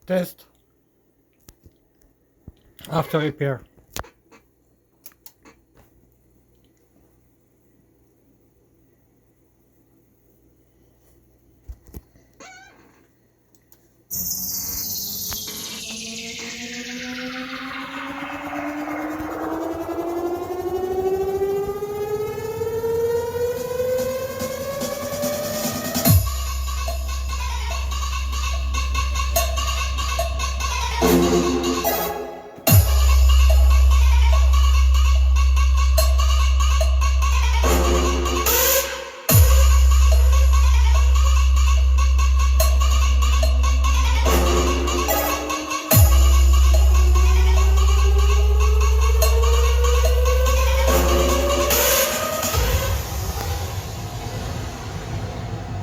Test after repair.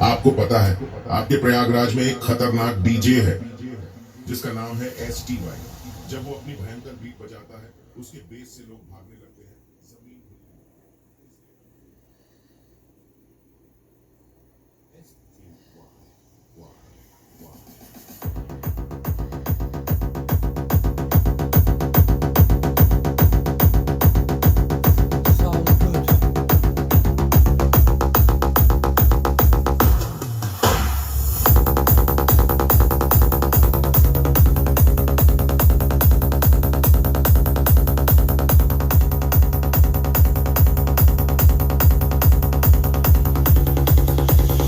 आपको पता है आपके प्रयागराज में एक खतरनाक डीजे है जिसका नाम है STY। जब वो अपनी भयंकर बीट बजाता है उसके बेस से लोग भागने लगते हैं। जमीन Sound good.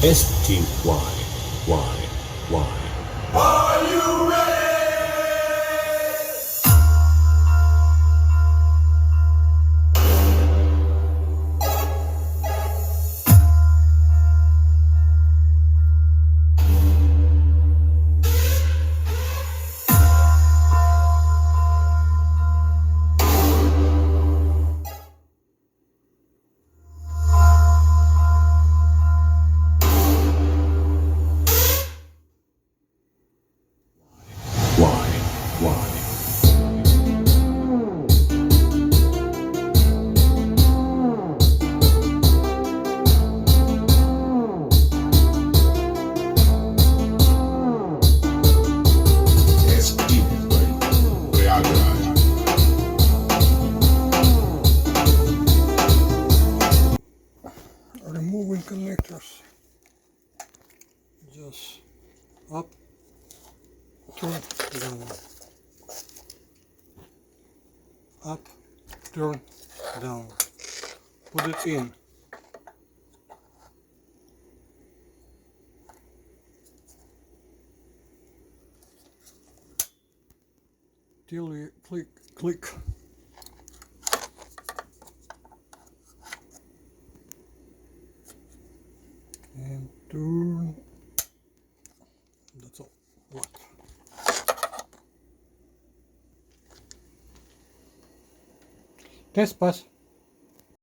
STY. Removing connectors. Just up, turn, down. Up, turn, down. Put it in. Till you click. And turn. That's all. What? Test pass.